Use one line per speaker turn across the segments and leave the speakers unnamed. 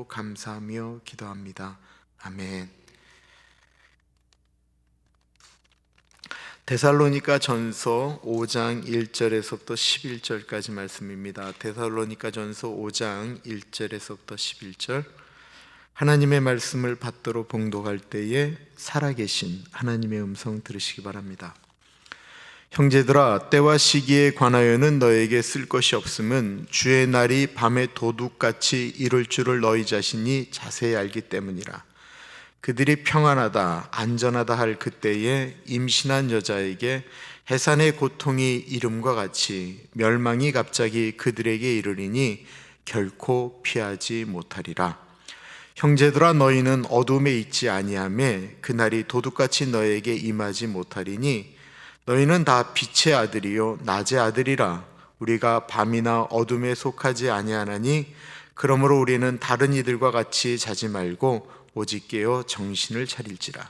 이름으로 감사하며 기도합니다. 아멘. 데살로니가 전서 5장 1절에서부터 11절까지 말씀입니다. 데살로니가 전서 5장 1절에서부터 11절. 하나님의 말씀을 받들어 봉독할 때에 살아계신 하나님의 음성 들으시기 바랍니다. 형제들아, 때와 시기에 관하여는 너에게 쓸 것이 없음은 주의 날이 밤에 도둑같이 이룰 줄을 너희 자신이 자세히 알기 때문이라. 그들이 평안하다 안전하다 할 그때에 임신한 여자에게 해산의 고통이 이름과 같이 멸망이 갑자기 그들에게 이르리니 결코 피하지 못하리라. 형제들아, 너희는 어둠에 있지 아니하매 그날이 도둑같이 너에게 임하지 못하리니 너희는 다 빛의 아들이요 낮의 아들이라. 우리가 밤이나 어둠에 속하지 아니하나니 그러므로 우리는 다른 이들과 같이 자지 말고 오직 깨어 정신을 차릴지라.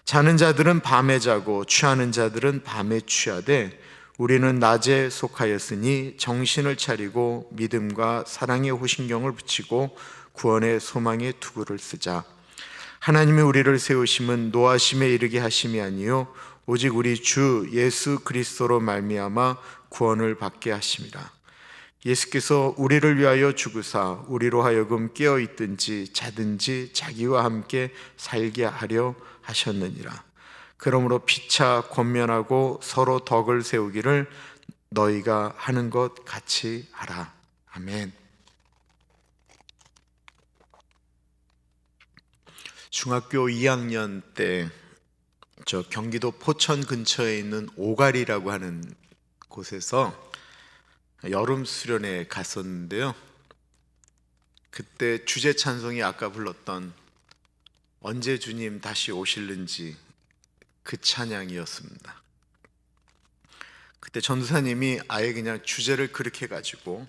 자는 자들은 밤에 자고 취하는 자들은 밤에 취하되 우리는 낮에 속하였으니 정신을 차리고 믿음과 사랑의 호신경을 붙이고 구원의 소망의 투구를 쓰자. 하나님이 우리를 세우심은 노하심에 이르게 하심이 아니요 오직 우리 주 예수 그리스도로 말미암아 구원을 받게 하심이라. 예수께서 우리를 위하여 죽으사 우리로 하여금 깨어 있든지 자든지 자기와 함께 살게 하려 하셨느니라. 그러므로 피차 권면하고 서로 덕을 세우기를 너희가 하는 것 같이 하라. 아멘. 중학교 2학년 때 저 경기도 포천 근처에 있는 오가리라고 하는 곳에서 여름 수련회 갔었는데요. 그때 주제 찬송이 아까 불렀던 언제 주님 다시 오실는지 그 찬양이었습니다. 그때 전도사님이 아예 그냥 주제를 그렇게 가지고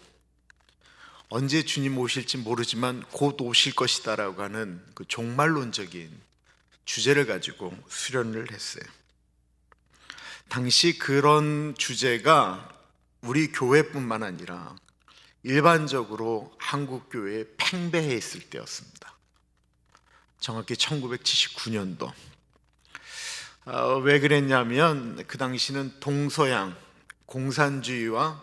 언제 주님 오실지 모르지만 곧 오실 것이다 라고 하는 그 종말론적인 주제를 가지고 수련을 했어요. 당시 그런 주제가 우리 교회뿐만 아니라 일반적으로 한국 교회에 팽배해 있을 때였습니다. 정확히 1979년도. 왜 그랬냐면 그 당시는 동서양 공산주의와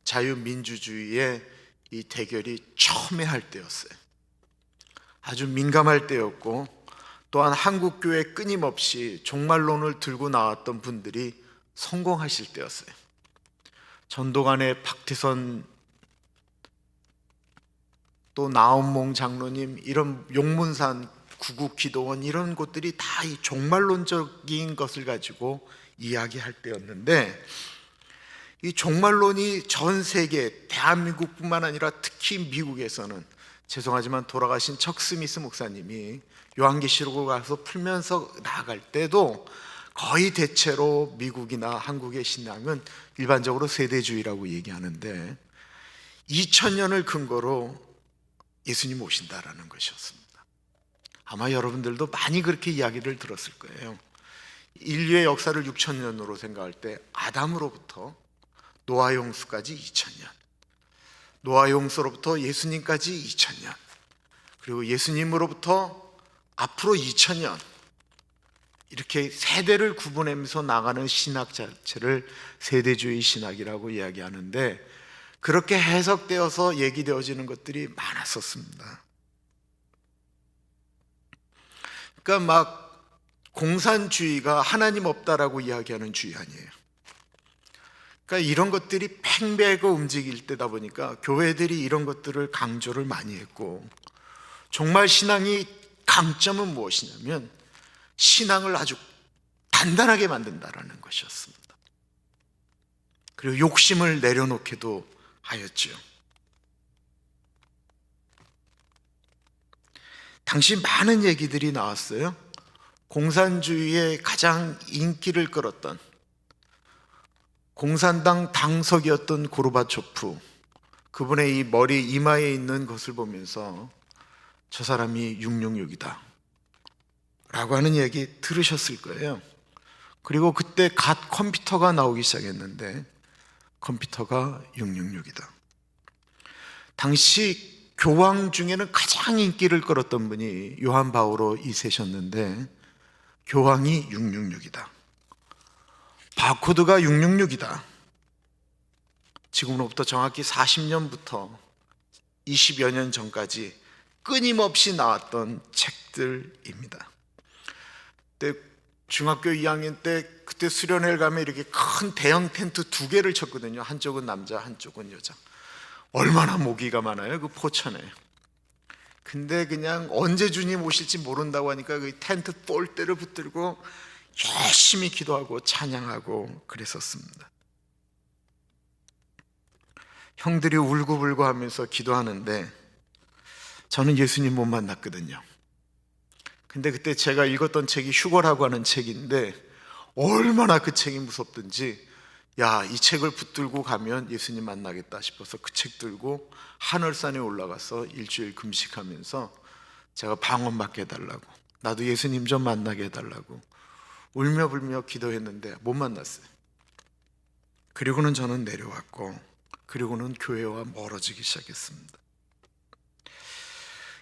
자유민주주의의 이 대결이 첨예할 때였어요. 아주 민감할 때였고, 또한 한국 교회에 끊임없이 종말론을 들고 나왔던 분들이 성공하실 때였어요. 전도관의 박태선 또 나엄몽 장로님, 이런 용문산 구국기도원 이런 곳들이 다 이 종말론적인 것을 가지고 이야기할 때였는데, 이 종말론이 전 세계 대한민국뿐만 아니라 특히 미국에서는, 죄송하지만 돌아가신 척 스미스 목사님이 요한계시록을 가서 풀면서 나아갈 때도 거의 대체로 미국이나 한국의 신앙은 일반적으로 세대주의라고 얘기하는데 2000년을 근거로 예수님 오신다라는 것이었습니다. 아마 여러분들도 많이 그렇게 이야기를 들었을 거예요. 인류의 역사를 6000년으로 생각할 때 아담으로부터 노아 홍수까지 2000년, 노아 홍수로부터 예수님까지 2000년, 그리고 예수님으로부터 앞으로 2000년, 이렇게 세대를 구분하면서 나가는 신학 자체를 세대주의 신학이라고 이야기하는데, 그렇게 해석되어서 얘기되어지는 것들이 많았었습니다. 그러니까 막 공산주의가 하나님 없다라고 이야기하는 주의 아니에요. 그러니까 이런 것들이 팽배하고 움직일 때다 보니까 교회들이 이런 것들을 강조를 많이 했고, 정말 신앙이 강점은 무엇이냐면 신앙을 아주 단단하게 만든다라는 것이었습니다. 그리고 욕심을 내려놓게도 하였죠. 당시 많은 얘기들이 나왔어요. 공산주의의 가장 인기를 끌었던 공산당 당석이었던 고르바초프, 그분의 이 머리 이마에 있는 것을 보면서 저 사람이 666이다 라고 하는 얘기 들으셨을 거예요. 그리고 그때 갓 컴퓨터가 나오기 시작했는데 컴퓨터가 666이다. 당시 교황 중에는 가장 인기를 끌었던 분이 요한 바오로 2세셨는데 교황이 666이다. 바코드가 666이다. 지금으로부터 정확히 40년부터 20여 년 전까지 끊임없이 나왔던 책들입니다. 그때 중학교 2학년 때 그때 수련회를 가면 이렇게 큰 대형 텐트 2개를 쳤거든요. 한쪽은 남자, 한쪽은 여자. 얼마나 모기가 많아요, 그 포천에. 근데 그냥 언제 주님 오실지 모른다고 하니까 그 텐트 폴대를 붙들고 열심히 기도하고 찬양하고 그랬었습니다. 형들이 울고불고 하면서 기도하는데 저는 예수님 못 만났거든요. 근데 그때 제가 읽었던 책이 휴거라고 하는 책인데 얼마나 그 책이 무섭든지 야, 이 책을 붙들고 가면 예수님 만나겠다 싶어서 그 책 들고 하늘산에 올라가서 일주일 금식하면서 제가 방언받게 해달라고, 나도 예수님 좀 만나게 해달라고 울며불며 기도했는데 못 만났어요. 그리고는 저는 내려왔고 그리고는 교회와 멀어지기 시작했습니다.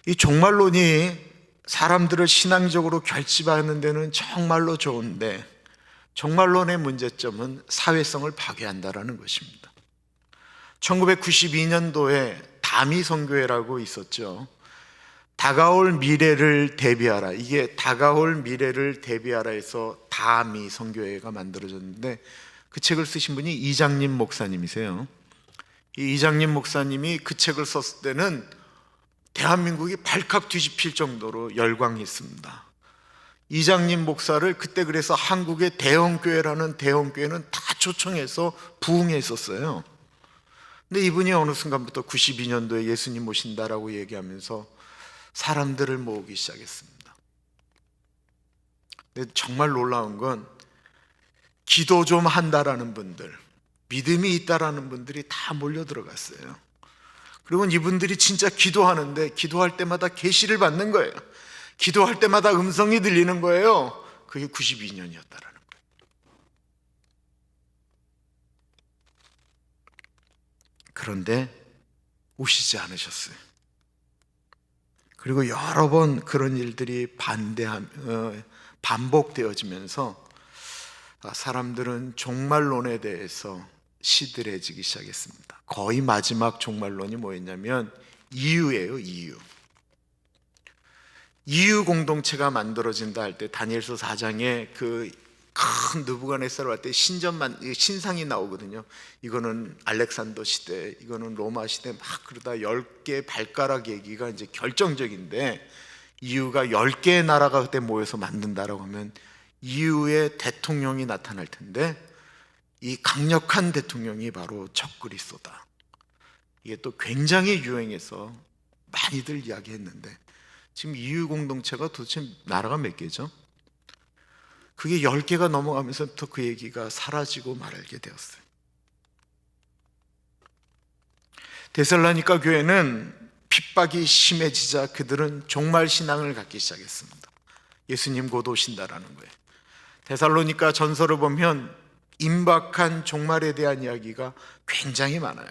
이 종말론이 사람들을 신앙적으로 결집하는 데는 정말로 좋은데 종말론의 문제점은 사회성을 파괴한다는 것입니다. 1992년도에 다미 선교회라고 있었죠. 다가올 미래를 대비하라. 이게 다가올 미래를 대비하라 해서 다미 선교회가 만들어졌는데 그 책을 쓰신 분이 이장님 목사님이세요. 이 이장님 목사님이 그 책을 썼을 때는 대한민국이 발칵 뒤집힐 정도로 열광했습니다. 이장님 목사를 그때 그래서 한국의 대형교회라는 대형교회는 다 초청해서 부흥했었어요. 근데 이분이 어느 순간부터 92년도에 예수님 오신다라고 얘기하면서 사람들을 모으기 시작했습니다. 근데 정말 놀라운 건 기도 좀 한다라는 분들, 믿음이 있다라는 분들이 다 몰려 들어갔어요. 그리고 이분들이 진짜 기도하는데 기도할 때마다 계시를 받는 거예요. 기도할 때마다 음성이 들리는 거예요. 그게 92년이었다라는 거예요. 그런데 오시지 않으셨어요. 그리고 여러 번 그런 일들이 반복되어지면서 사람들은 종말론에 대해서 시들해지기 시작했습니다. 거의 마지막 종말론이 뭐였냐면 이유예요. 이유 공동체가 만들어진다 할 때 다니엘서 4장에 그 큰 느부갓네살 할 때 신상이 나오거든요. 이거는 알렉산더 시대, 이거는 로마 시대 막 그러다 10개 발가락 얘기가 이제 결정적인데 이유가 10개의 나라가 그때 모여서 만든다라고 하면 이유의 대통령이 나타날 텐데 이 강력한 대통령이 바로 적그리스도다. 이게 또 굉장히 유행해서 많이들 이야기했는데 지금 EU 공동체가 도대체 나라가 몇 개죠? 그게 10개가 넘어가면서부터 그 얘기가 사라지고 말게 되었어요. 데살로니가 교회는 핍박이 심해지자 그들은 종말 신앙을 갖기 시작했습니다. 예수님 곧 오신다라는 거예요. 데살로니가 전서를 보면 임박한 종말에 대한 이야기가 굉장히 많아요.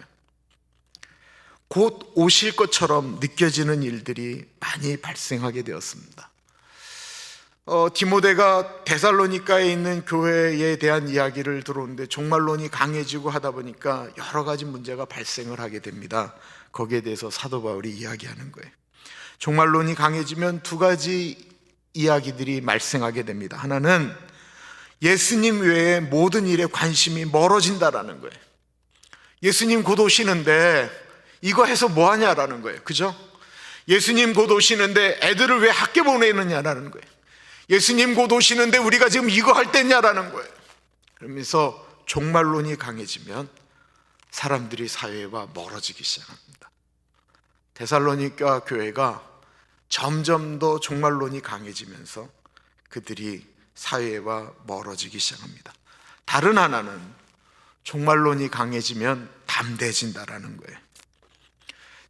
곧 오실 것처럼 느껴지는 일들이 많이 발생하게 되었습니다. 디모데가 데살로니가에 있는 교회에 대한 이야기를 들어오는데 종말론이 강해지고 하다 보니까 여러 가지 문제가 발생을 하게 됩니다. 거기에 대해서 사도 바울이 이야기하는 거예요. 종말론이 강해지면 두 가지 이야기들이 발생하게 됩니다. 하나는 예수님 외에 모든 일에 관심이 멀어진다라는 거예요. 예수님 곧 오시는데 이거 해서 뭐 하냐라는 거예요. 그죠? 예수님 곧 오시는데 애들을 왜 학교 보내느냐라는 거예요. 예수님 곧 오시는데 우리가 지금 이거 할 때냐라는 거예요. 그러면서 종말론이 강해지면 사람들이 사회와 멀어지기 시작합니다. 데살로니가 교회가 점점 더 종말론이 강해지면서 그들이 사회와 멀어지기 시작합니다. 다른 하나는 종말론이 강해지면 담대해진다라는 거예요.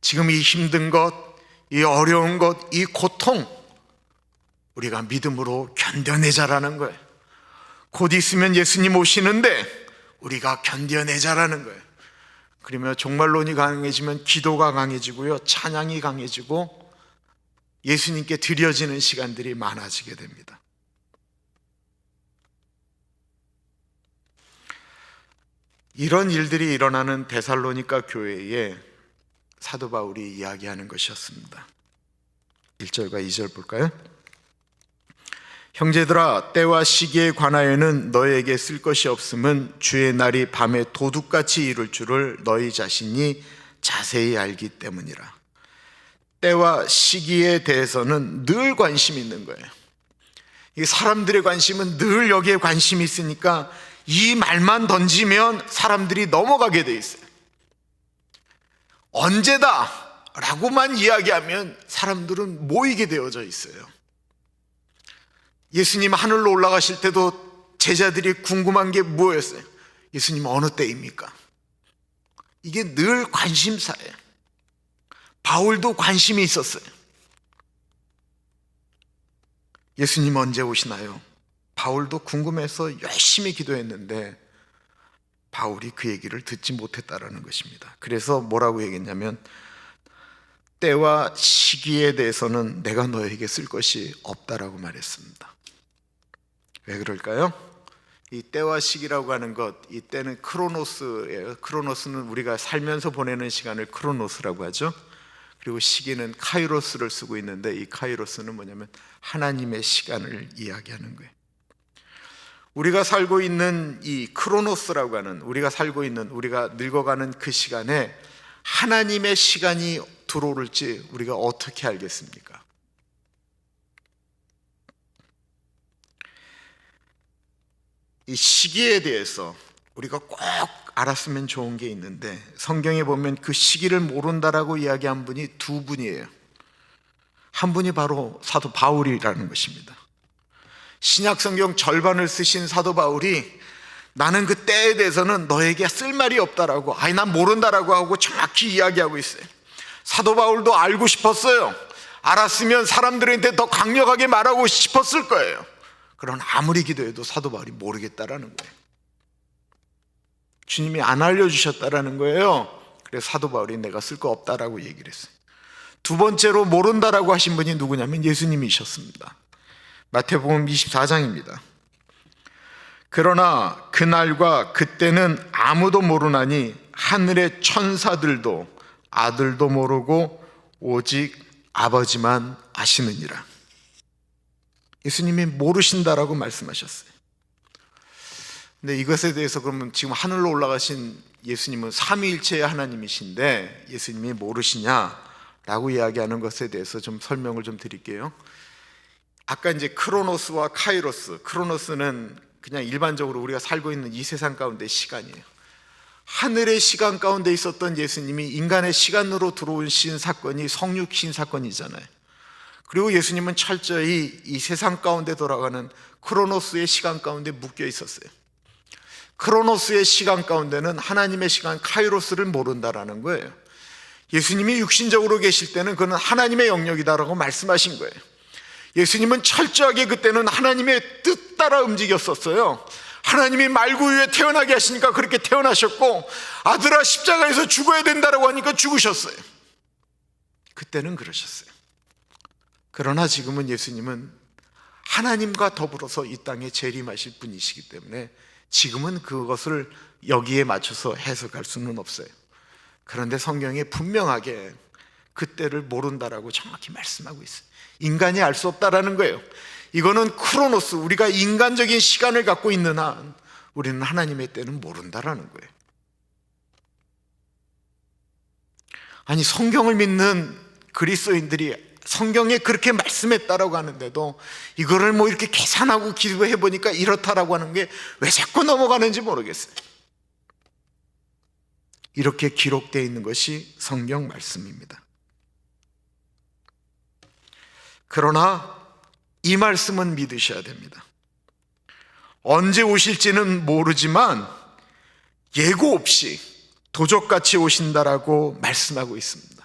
지금 이 힘든 것, 이 어려운 것, 이 고통 우리가 믿음으로 견뎌내자라는 거예요. 곧 있으면 예수님 오시는데 우리가 견뎌내자라는 거예요. 그러면 종말론이 강해지면 기도가 강해지고요, 찬양이 강해지고 예수님께 드려지는 시간들이 많아지게 됩니다. 이런 일들이 일어나는 데살로니가 교회에 사도 바울이 이야기하는 것이었습니다. 1절과 2절 볼까요? 형제들아, 때와 시기에 관하여는 너희에게 쓸 것이 없음은 주의 날이 밤에 도둑같이 이룰 줄을 너희 자신이 자세히 알기 때문이라. 때와 시기에 대해서는 늘 관심이 있는 거예요. 이 사람들의 관심은 늘 여기에 관심이 있으니까 이 말만 던지면 사람들이 넘어가게 돼 있어요. 언제다 라고만 이야기하면 사람들은 모이게 되어져 있어요. 예수님 하늘로 올라가실 때도 제자들이 궁금한 게 뭐였어요? 예수님 어느 때입니까? 이게 늘 관심사예요. 바울도 관심이 있었어요. 예수님 언제 오시나요? 바울도 궁금해서 열심히 기도했는데 바울이 그 얘기를 듣지 못했다라는 것입니다. 그래서 뭐라고 얘기했냐면, 때와 시기에 대해서는 내가 너에게 쓸 것이 없다라고 말했습니다. 왜 그럴까요? 이 때와 시기라고 하는 것, 이 때는 크로노스예요. 크로노스는 우리가 살면서 보내는 시간을 크로노스라고 하죠. 그리고 시기는 카이로스를 쓰고 있는데, 이 카이로스는 뭐냐면 하나님의 시간을 이야기하는 거예요. 우리가 살고 있는 이 크로노스라고 하는, 우리가 살고 있는, 우리가 늙어가는 그 시간에 하나님의 시간이 들어올지 우리가 어떻게 알겠습니까? 이 시기에 대해서 우리가 꼭 알았으면 좋은 게 있는데, 성경에 보면 그 시기를 모른다라고 이야기한 분이 두 분이에요. 한 분이 바로 사도 바울이라는 것입니다. 신약 성경 절반을 쓰신 사도 바울이 나는 그 때에 대해서는 너에게 쓸 말이 없다라고, 아니 난 모른다라고 하고 정확히 이야기하고 있어요. 사도 바울도 알고 싶었어요. 알았으면 사람들한테 더 강력하게 말하고 싶었을 거예요. 그러나 아무리 기도해도 사도 바울이 모르겠다라는 거예요. 주님이 안 알려주셨다라는 거예요. 그래서 사도 바울이 내가 쓸 거 없다라고 얘기를 했어요. 두 번째로 모른다라고 하신 분이 누구냐면 예수님이셨습니다. 마태복음 24장입니다. 그러나 그날과 그때는 아무도 모르나니 하늘의 천사들도 아들도 모르고 오직 아버지만 아시느니라. 예수님이 모르신다라고 말씀하셨어요. 근데 이것에 대해서 그러면 지금 하늘로 올라가신 예수님은 삼위일체의 하나님이신데 예수님이 모르시냐라고 이야기하는 것에 대해서 좀 설명을 좀 드릴게요. 아까 이제 크로노스와 카이로스, 크로노스는 그냥 일반적으로 우리가 살고 있는 이 세상 가운데 시간이에요. 하늘의 시간 가운데 있었던 예수님이 인간의 시간으로 들어오신 사건이 성육신 사건이잖아요. 그리고 예수님은 철저히 이 세상 가운데 돌아가는 크로노스의 시간 가운데 묶여 있었어요. 크로노스의 시간 가운데는 하나님의 시간 카이로스를 모른다라는 거예요. 예수님이 육신적으로 계실 때는 그는 하나님의 영역이다라고 말씀하신 거예요. 예수님은 철저하게 그때는 하나님의 뜻 따라 움직였었어요. 하나님이 말구 위에 태어나게 하시니까 그렇게 태어나셨고, 아들아 십자가에서 죽어야 된다라고 하니까 죽으셨어요. 그때는 그러셨어요. 그러나 지금은 예수님은 하나님과 더불어서 이 땅에 재림하실 분이시기 때문에 지금은 그것을 여기에 맞춰서 해석할 수는 없어요. 그런데 성경에 분명하게 그때를 모른다라고 정확히 말씀하고 있어요. 인간이 알 수 없다라는 거예요. 이거는 크로노스, 우리가 인간적인 시간을 갖고 있는 한 우리는 하나님의 때는 모른다라는 거예요. 아니, 성경을 믿는 그리스도인들이 성경에 그렇게 말씀했다라고 하는데도 이거를 뭐 이렇게 계산하고 기도해 보니까 이렇다라고 하는 게 왜 자꾸 넘어가는지 모르겠어요. 이렇게 기록되어 있는 것이 성경 말씀입니다. 그러나 이 말씀은 믿으셔야 됩니다. 언제 오실지는 모르지만 예고 없이 도적같이 오신다라고 말씀하고 있습니다.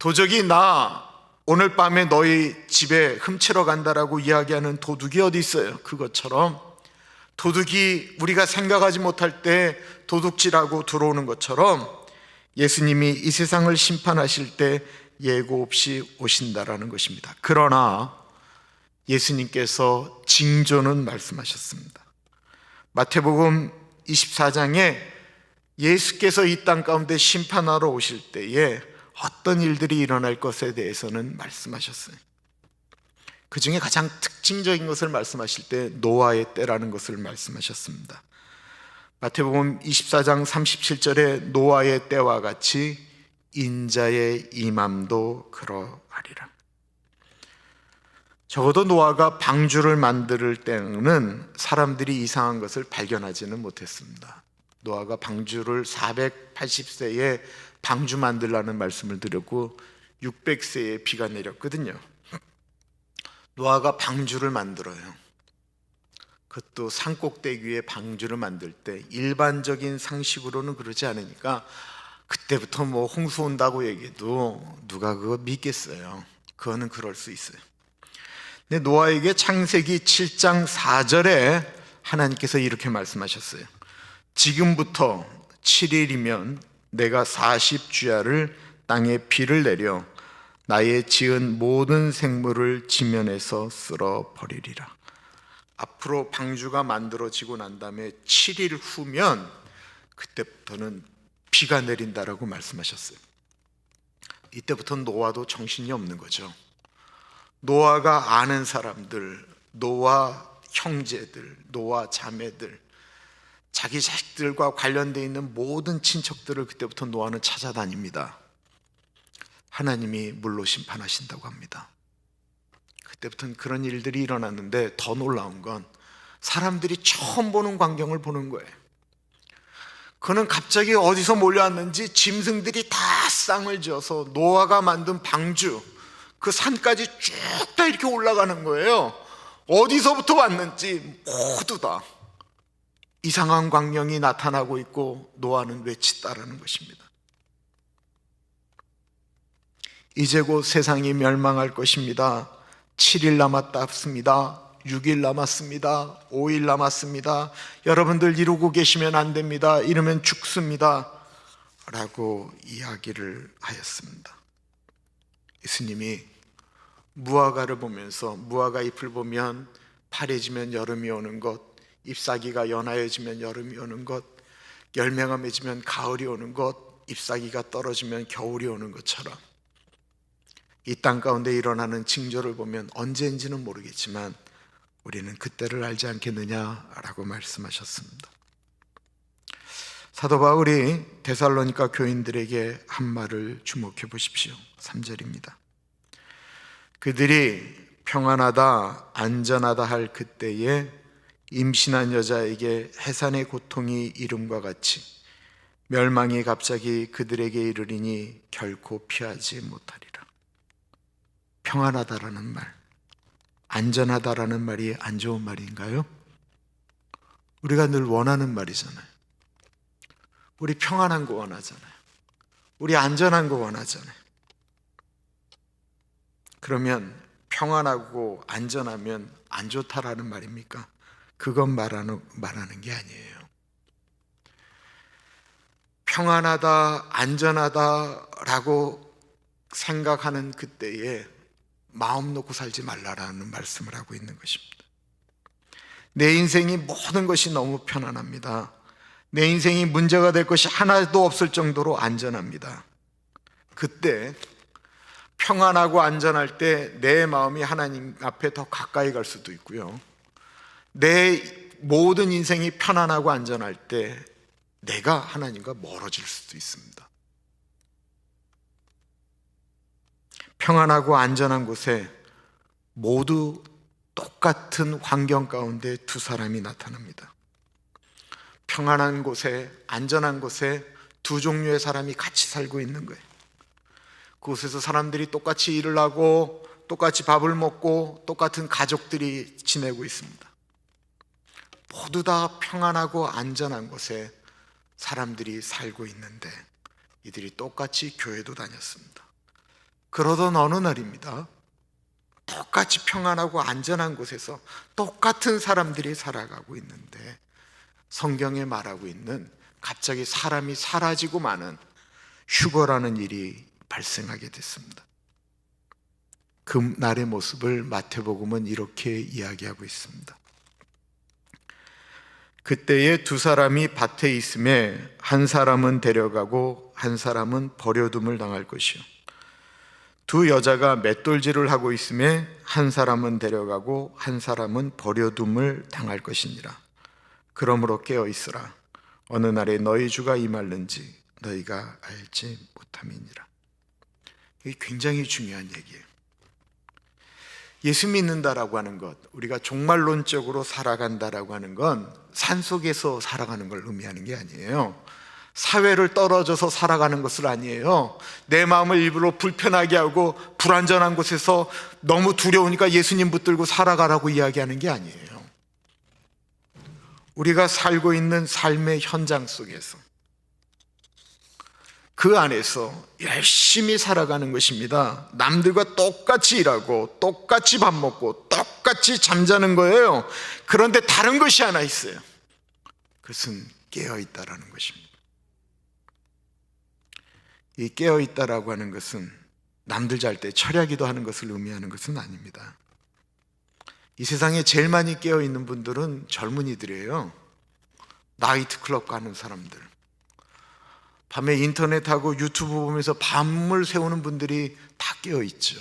도적이 나 오늘 밤에 너희 집에 훔치러 간다라고 이야기하는 도둑이 어디 있어요? 그것처럼 도둑이 우리가 생각하지 못할 때 도둑질하고 들어오는 것처럼 예수님이 이 세상을 심판하실 때 예고 없이 오신다라는 것입니다. 그러나 예수님께서 징조는 말씀하셨습니다. 마태복음 24장에 예수께서 이 땅 가운데 심판하러 오실 때에 어떤 일들이 일어날 것에 대해서는 말씀하셨어요. 그 중에 가장 특징적인 것을 말씀하실 때 노아의 때라는 것을 말씀하셨습니다. 마태복음 24장 37절에 노아의 때와 같이 인자의 임함도 그러하리라. 적어도 노아가 방주를 만들 때는 사람들이 이상한 것을 발견하지는 못했습니다. 노아가 방주를 480세에 방주 만들라는 말씀을 드렸고 600세에 비가 내렸거든요. 노아가 방주를 만들어요. 그것도 산꼭대기 위에 방주를 만들 때 일반적인 상식으로는 그러지 않으니까 그때부터 뭐 홍수 온다고 얘기해도 누가 그거 믿겠어요. 그거는 그럴 수 있어요. 근데 노아에게 창세기 7장 4절에 하나님께서 이렇게 말씀하셨어요. 지금부터 7일이면 내가 40주야를 땅에 비를 내려 나의 지은 모든 생물을 지면에서 쓸어버리리라. 앞으로 방주가 만들어지고 난 다음에 7일 후면 그때부터는 비가 내린다라고 말씀하셨어요. 이때부터는 노아도 정신이 없는 거죠. 노아가 아는 사람들, 노아 형제들, 노아 자매들, 자기 자식들과 관련되어 있는 모든 친척들을 그때부터 노아는 찾아다닙니다. 하나님이 물로 심판하신다고 합니다. 그때부터는 그런 일들이 일어났는데 더 놀라운 건 사람들이 처음 보는 광경을 보는 거예요. 그는 갑자기 어디서 몰려왔는지 짐승들이 다 쌍을 지어서 노아가 만든 방주 그 산까지 쭉 다 이렇게 올라가는 거예요. 어디서부터 왔는지 모두 다 이상한 광경이 나타나고 있고 노아는 외치다라는 것입니다. 이제 곧 세상이 멸망할 것입니다. 7일 남았습니다. 6일 남았습니다. 5일 남았습니다. 여러분들 이루고 계시면 안 됩니다. 이러면 죽습니다. 라고 이야기를 하였습니다. 예수님이 무화과를 보면서 무화과 잎을 보면 파래지면 여름이 오는 것, 잎사귀가 연하여지면 여름이 오는 것, 열매가 맺으면 가을이 오는 것, 잎사귀가 떨어지면 겨울이 오는 것처럼 이 땅 가운데 일어나는 징조를 보면 언제인지는 모르겠지만 우리는 그때를 알지 않겠느냐라고 말씀하셨습니다. 사도 바울이 데살로니가 교인들에게 한 말을 주목해 보십시오. 3절입니다. 그들이 평안하다 안전하다 할 그때에 임신한 여자에게 해산의 고통이 이름과 같이 멸망이 갑자기 그들에게 이르리니 결코 피하지 못하리라. 평안하다라는 말, 안전하다라는 말이 안 좋은 말인가요? 우리가 늘 원하는 말이잖아요. 우리 평안한 거 원하잖아요. 우리 안전한 거 원하잖아요. 그러면 평안하고 안전하면 안 좋다라는 말입니까? 그건 말하는 게 아니에요. 평안하다, 안전하다라고 생각하는 그때에 마음 놓고 살지 말라라는 말씀을 하고 있는 것입니다. 내 인생이 모든 것이 너무 편안합니다. 내 인생이 문제가 될 것이 하나도 없을 정도로 안전합니다. 그때 평안하고 안전할 때 내 마음이 하나님 앞에 더 가까이 갈 수도 있고요. 내 모든 인생이 편안하고 안전할 때 내가 하나님과 멀어질 수도 있습니다. 평안하고 안전한 곳에 모두 똑같은 환경 가운데 두 사람이 나타납니다. 평안한 곳에, 안전한 곳에 두 종류의 사람이 같이 살고 있는 거예요. 그곳에서 사람들이 똑같이 일을 하고 똑같이 밥을 먹고 똑같은 가족들이 지내고 있습니다. 모두 다 평안하고 안전한 곳에 사람들이 살고 있는데 이들이 똑같이 교회도 다녔습니다. 그러던 어느 날입니다. 똑같이 평안하고 안전한 곳에서 똑같은 사람들이 살아가고 있는데 성경에 말하고 있는 갑자기 사람이 사라지고 마는 휴거라는 일이 발생하게 됐습니다. 그 날의 모습을 마태복음은 이렇게 이야기하고 있습니다. 그때에 두 사람이 밭에 있음에 한 사람은 데려가고 한 사람은 버려둠을 당할 것이요, 두 여자가 맷돌질을 하고 있음에 한 사람은 데려가고 한 사람은 버려둠을 당할 것이니라. 그러므로 깨어 있으라. 어느 날에 너희 주가 임할는지 너희가 알지 못함이니라. 이게 굉장히 중요한 얘기예요. 예수 믿는다라고 하는 것, 우리가 종말론적으로 살아간다라고 하는 건 산속에서 살아가는 걸 의미하는 게 아니에요. 사회를 떨어져서 살아가는 것을 아니에요. 내 마음을 일부러 불편하게 하고 불안전한 곳에서 너무 두려우니까 예수님 붙들고 살아가라고 이야기하는 게 아니에요. 우리가 살고 있는 삶의 현장 속에서, 그 안에서 열심히 살아가는 것입니다. 남들과 똑같이 일하고 똑같이 밥 먹고 똑같이 잠자는 거예요. 그런데 다른 것이 하나 있어요. 그것은 깨어있다라는 것입니다. 이 깨어있다라고 하는 것은 남들 잘 때 철야기도 하는 것을 의미하는 것은 아닙니다. 이 세상에 제일 많이 깨어있는 분들은 젊은이들이에요. 나이트클럽 가는 사람들, 밤에 인터넷하고 유튜브 보면서 밤을 새우는 분들이 다 깨어있죠.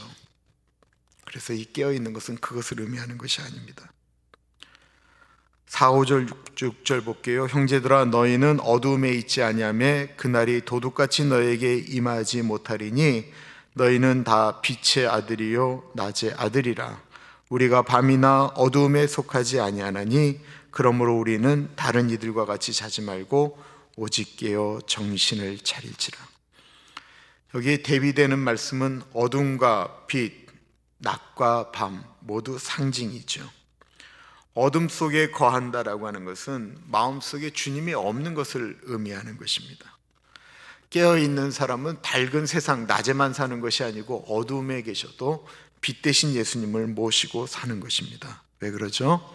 그래서 이 깨어있는 것은 그것을 의미하는 것이 아닙니다. 4, 5절, 6절 볼게요. 형제들아, 너희는 어두움에 있지 아니하며 그날이 도둑같이 너에게 임하지 못하리니 너희는 다 빛의 아들이요 낮의 아들이라. 우리가 밤이나 어두움에 속하지 아니하나니 그러므로 우리는 다른 이들과 같이 자지 말고 오직 깨어 정신을 차릴지라. 여기에 대비되는 말씀은 어둠과 빛, 낮과 밤 모두 상징이죠. 어둠 속에 거한다라고 하는 것은 마음속에 주님이 없는 것을 의미하는 것입니다. 깨어있는 사람은 밝은 세상, 낮에만 사는 것이 아니고 어둠에 계셔도 빛 대신 예수님을 모시고 사는 것입니다. 왜 그러죠?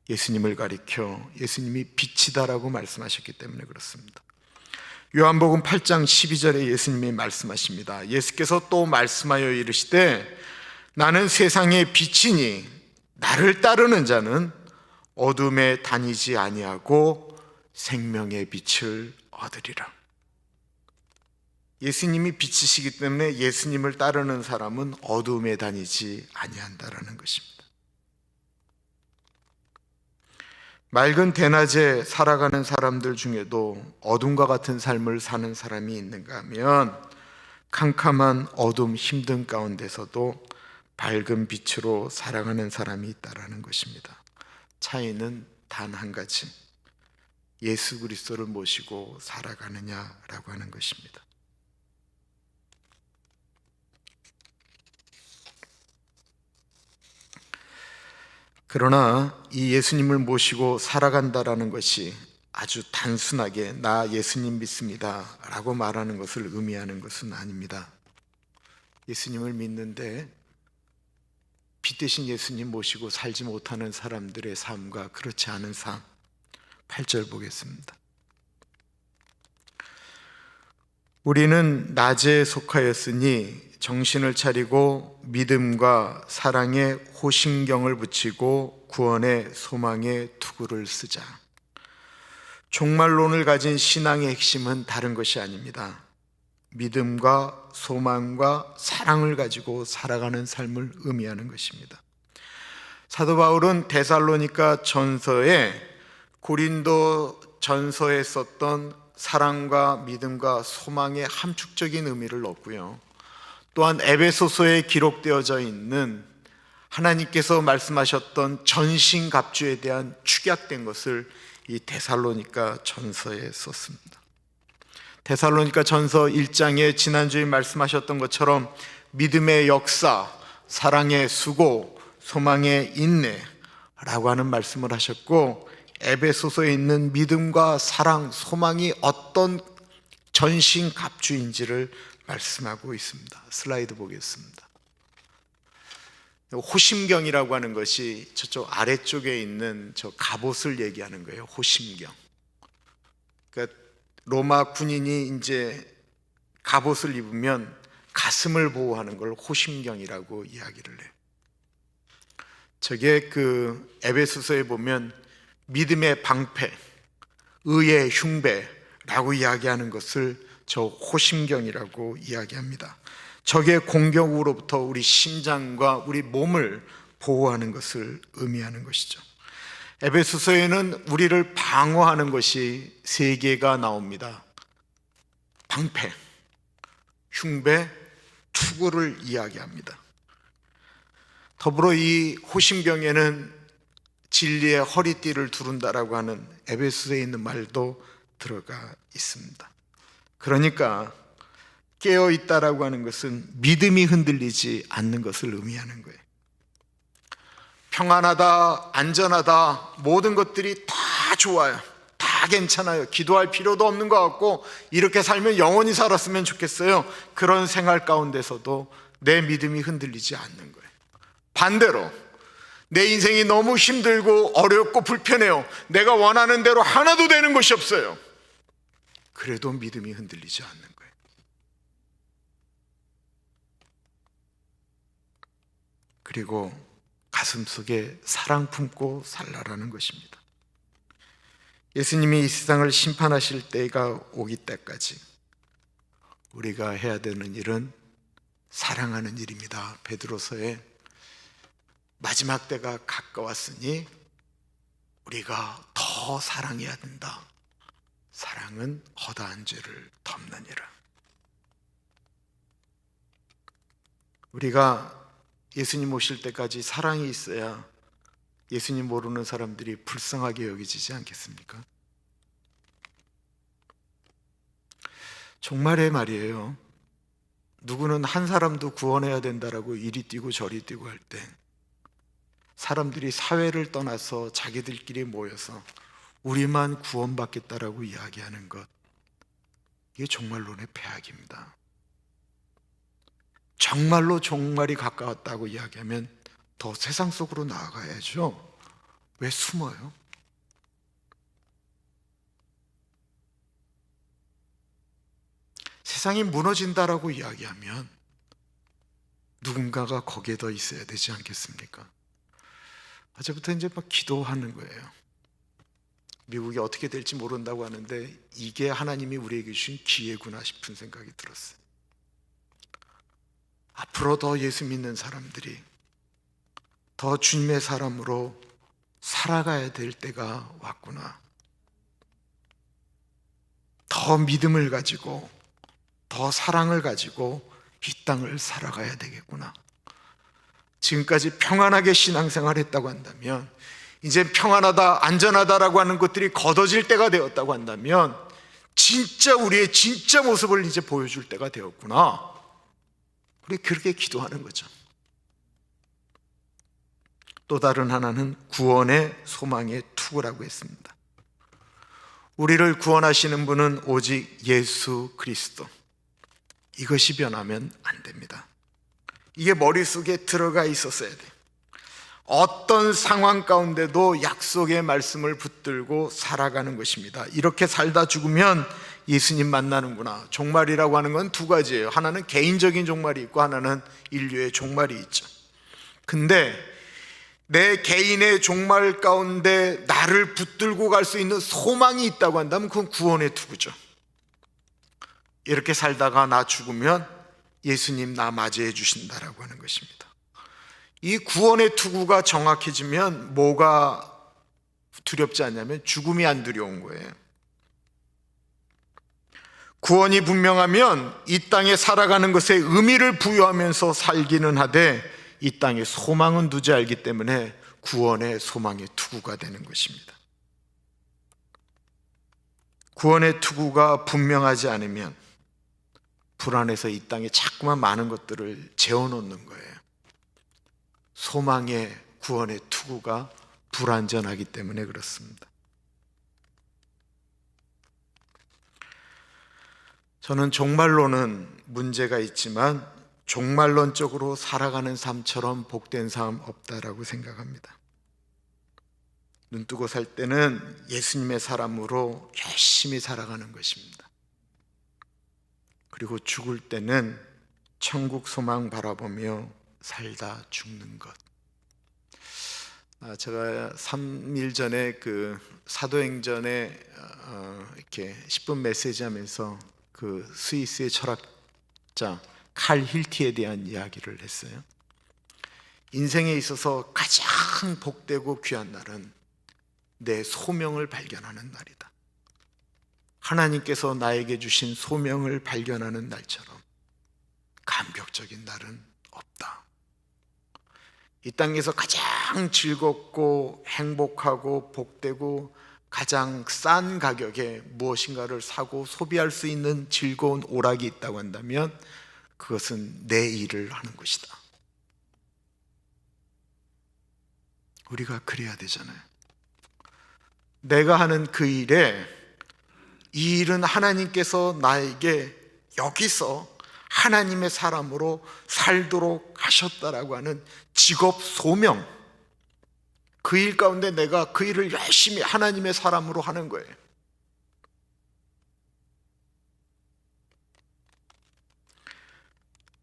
예수님을 가리켜 예수님이 빛이다라고 말씀하셨기 때문에 그렇습니다. 요한복음 8장 12절에 예수님이 말씀하십니다. 예수께서 또 말씀하여 이르시되 나는 세상의 빛이니 나를 따르는 자는 어둠에 다니지 아니하고 생명의 빛을 얻으리라. 예수님이 빛이시기 때문에 예수님을 따르는 사람은 어둠에 다니지 아니한다라는 것입니다. 맑은 대낮에 살아가는 사람들 중에도 어둠과 같은 삶을 사는 사람이 있는가 하면 캄캄한 어둠 힘든 가운데서도 밝은 빛으로 살아가는 사람이 있다라는 것입니다. 차이는 단 한 가지, 예수 그리스도를 모시고 살아가느냐라고 하는 것입니다. 그러나 이 예수님을 모시고 살아간다라는 것이 아주 단순하게 나 예수님 믿습니다 라고 말하는 것을 의미하는 것은 아닙니다. 예수님을 믿는데 빛 대신 예수님 모시고 살지 못하는 사람들의 삶과 그렇지 않은 삶, 8절 보겠습니다. 우리는 낮에 속하였으니 정신을 차리고 믿음과 사랑에 호심경을 붙이고 구원의 소망에 투구를 쓰자. 종말론을 가진 신앙의 핵심은 다른 것이 아닙니다. 믿음과 소망과 사랑을 가지고 살아가는 삶을 의미하는 것입니다. 사도 바울은 데살로니가 전서에 고린도 전서에 썼던 사랑과 믿음과 소망의 함축적인 의미를 넣고요, 또한 에베소서에 기록되어져 있는 하나님께서 말씀하셨던 전신갑주에 대한 축약된 것을 이 데살로니가 전서에 썼습니다. 데살로니가 전서 1장에 지난주에 말씀하셨던 것처럼 믿음의 역사, 사랑의 수고, 소망의 인내라고 하는 말씀을 하셨고, 에베소서에 있는 믿음과 사랑, 소망이 어떤 전신갑주인지를 말씀하고 있습니다. 슬라이드 보겠습니다. 호심경이라고 하는 것이 저쪽 아래쪽에 있는 저 갑옷을 얘기하는 거예요. 호심경. 그러니까 로마 군인이 이제 갑옷을 입으면 가슴을 보호하는 걸 호심경이라고 이야기를 해요. 저게 그 에베소서에 보면 믿음의 방패, 의의 흉배라고 이야기하는 것을 저 호심경이라고 이야기합니다. 적의 공격으로부터 우리 심장과 우리 몸을 보호하는 것을 의미하는 것이죠. 에베소서에는 우리를 방어하는 것이 세 개가 나옵니다. 방패, 흉배, 투구를 이야기합니다. 더불어 이 호심경에는 진리의 허리띠를 두른다라고 하는 에베소서에 있는 말도 들어가 있습니다. 그러니까 깨어있다라고 하는 것은 믿음이 흔들리지 않는 것을 의미하는 거예요. 평안하다, 안전하다, 모든 것들이 다 좋아요. 다 괜찮아요. 기도할 필요도 없는 것 같고 이렇게 살면 영원히 살았으면 좋겠어요. 그런 생활 가운데서도 내 믿음이 흔들리지 않는 거예요. 반대로 내 인생이 너무 힘들고 어렵고 불편해요. 내가 원하는 대로 하나도 되는 것이 없어요. 그래도 믿음이 흔들리지 않는 거예요. 그리고 가슴속에 사랑 품고 살라라는 것입니다. 예수님이 이 세상을 심판하실 때가 오기 때까지 우리가 해야 되는 일은 사랑하는 일입니다. 베드로서에 마지막 때가 가까웠으니 우리가 더 사랑해야 된다. 사랑은 허다한 죄를 덮느니라. 우리가 예수님 오실 때까지 사랑이 있어야 예수님 모르는 사람들이 불쌍하게 여기지지 않겠습니까? 정말의 말이에요. 누구는 한 사람도 구원해야 된다라고 이리 뛰고 저리 뛰고 할 때 사람들이 사회를 떠나서 자기들끼리 모여서 우리만 구원받겠다라고 이야기하는 것, 이게 종말론의 폐악입니다. 정말로 종말이 가까웠다고 이야기하면 더 세상 속으로 나아가야죠. 왜 숨어요? 세상이 무너진다라고 이야기하면 누군가가 거기에 더 있어야 되지 않겠습니까? 어제부터 이제 막 기도하는 거예요. 미국이 어떻게 될지 모른다고 하는데 이게 하나님이 우리에게 주신 기회구나 싶은 생각이 들었어요. 앞으로 더 예수 믿는 사람들이 더 주님의 사람으로 살아가야 될 때가 왔구나. 더 믿음을 가지고 더 사랑을 가지고 이 땅을 살아가야 되겠구나. 지금까지 평안하게 신앙생활 했다고 한다면 이제 평안하다, 안전하다라고 하는 것들이 걷어질 때가 되었다고 한다면 진짜 우리의 진짜 모습을 이제 보여줄 때가 되었구나. 우리 그렇게 기도하는 거죠. 또 다른 하나는 구원의 소망의 투구라고 했습니다. 우리를 구원하시는 분은 오직 예수 그리스도. 이것이 변하면 안 됩니다. 이게 머릿속에 들어가 있었어야 돼요. 어떤 상황 가운데도 약속의 말씀을 붙들고 살아가는 것입니다. 이렇게 살다 죽으면 예수님 만나는구나. 종말이라고 하는 건 두 가지예요. 하나는 개인적인 종말이 있고 하나는 인류의 종말이 있죠. 근데 내 개인의 종말 가운데 나를 붙들고 갈 수 있는 소망이 있다고 한다면 그건 구원의 투구죠. 이렇게 살다가 나 죽으면 예수님 나 맞이해 주신다라고 하는 것입니다. 이 구원의 투구가 정확해지면 뭐가 두렵지 않냐면 죽음이 안 두려운 거예요. 구원이 분명하면 이 땅에 살아가는 것에 의미를 부여하면서 살기는 하되 이 땅에 소망은 두지 알기 때문에 구원의 소망의 투구가 되는 것입니다. 구원의 투구가 분명하지 않으면 불안해서 이 땅에 자꾸만 많은 것들을 재워놓는 거예요. 소망의 구원의 투구가 불완전하기 때문에 그렇습니다. 저는 종말론은 문제가 있지만 종말론적으로 살아가는 삶처럼 복된 삶 없다라고 생각합니다. 눈뜨고 살 때는 예수님의 사람으로 열심히 살아가는 것입니다. 그리고 죽을 때는 천국 소망 바라보며 살다 죽는 것. 제가 3일 전에 그 사도행전에 이렇게 10분 메시지 하면서 그 스위스의 철학자 칼 힐티에 대한 이야기를 했어요. 인생에 있어서 가장 복되고 귀한 날은 내 소명을 발견하는 날이다. 하나님께서 나에게 주신 소명을 발견하는 날처럼 감격적인 날은 없다. 이 땅에서 가장 즐겁고 행복하고 복되고 가장 싼 가격에 무엇인가를 사고 소비할 수 있는 즐거운 오락이 있다고 한다면 그것은 내 일을 하는 것이다. 우리가 그래야 되잖아요. 내가 하는 그 일에 이 일은 하나님께서 나에게 여기서 하나님의 사람으로 살도록 하셨다라고 하는 직업 소명, 그 일 가운데 내가 그 일을 열심히 하나님의 사람으로 하는 거예요.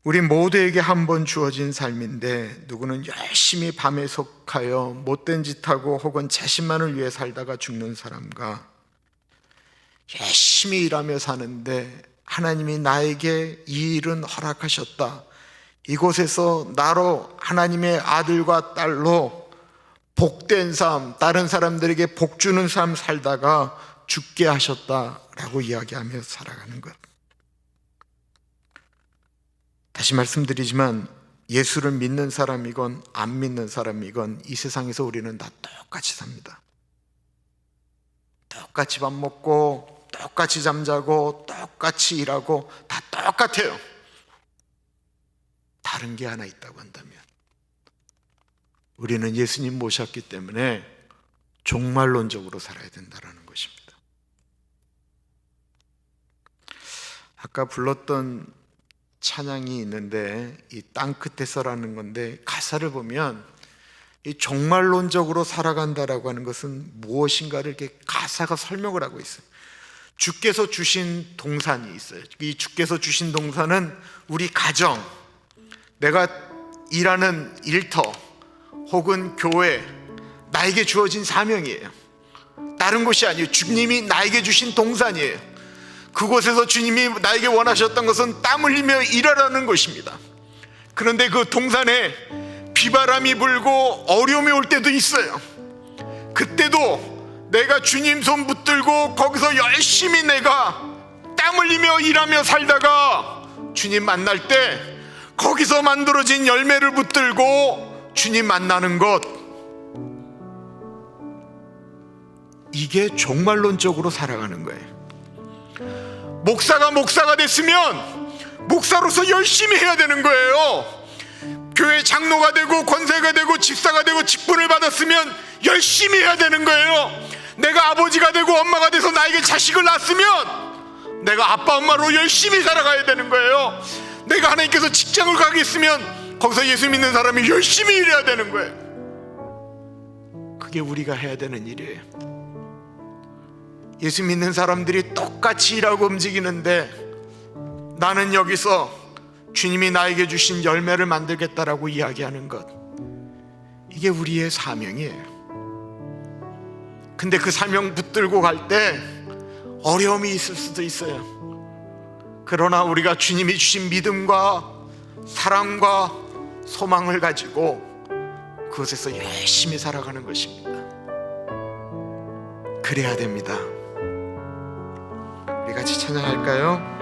우리 모두에게 한 번 주어진 삶인데 누구는 열심히 밤에 속하여 못된 짓하고 혹은 자신만을 위해 살다가 죽는 사람과 열심히 일하며 사는데 하나님이 나에게 이 일은 허락하셨다, 이곳에서 나로 하나님의 아들과 딸로 복된 삶, 다른 사람들에게 복 주는 삶 살다가 죽게 하셨다라고 이야기하며 살아가는 것. 다시 말씀드리지만 예수를 믿는 사람이건 안 믿는 사람이건 이 세상에서 우리는 다 똑같이 삽니다. 똑같이 밥 먹고 똑같이 잠자고 똑같이 일하고 다 똑같아요. 다른 게 하나 있다고 한다면 우리는 예수님 모셨기 때문에 종말론적으로 살아야 된다는 것입니다. 아까 불렀던 찬양이 있는데 이 땅끝에서라는 건데 가사를 보면 이 종말론적으로 살아간다라고 하는 것은 무엇인가를 이렇게 가사가 설명을 하고 있어요. 주께서 주신 동산이 있어요. 이 주께서 주신 동산은 우리 가정, 내가 일하는 일터 혹은 교회, 나에게 주어진 사명이에요. 다른 것이 아니에요. 주님이 나에게 주신 동산이에요. 그곳에서 주님이 나에게 원하셨던 것은 땀 흘리며 일하라는 것입니다. 그런데 그 동산에 비바람이 불고 어려움이 올 때도 있어요. 그때도 내가 주님 손 붙들고 거기서 열심히 내가 땀 흘리며 일하며 살다가 주님 만날 때 거기서 만들어진 열매를 붙들고 주님 만나는 것, 이게 종말론적으로 살아가는 거예요. 목사가 됐으면 목사로서 열심히 해야 되는 거예요. 교회 장로가 되고 권세가 되고 집사가 되고 직분을 받았으면 열심히 해야 되는 거예요. 내가 아버지가 되고 엄마가 돼서 나에게 자식을 낳았으면 내가 아빠 엄마로 열심히 살아가야 되는 거예요. 내가 하나님께서 직장을 가겠으면 거기서 예수 믿는 사람이 열심히 일해야 되는 거예요. 그게 우리가 해야 되는 일이에요. 예수 믿는 사람들이 똑같이 일하고 움직이는데 나는 여기서 주님이 나에게 주신 열매를 만들겠다라고 이야기하는 것, 이게 우리의 사명이에요. 근데 그 사명 붙들고 갈 때 어려움이 있을 수도 있어요. 그러나 우리가 주님이 주신 믿음과 사랑과 소망을 가지고 그곳에서 열심히 살아가는 것입니다. 그래야 됩니다. 우리 같이 찬양할까요?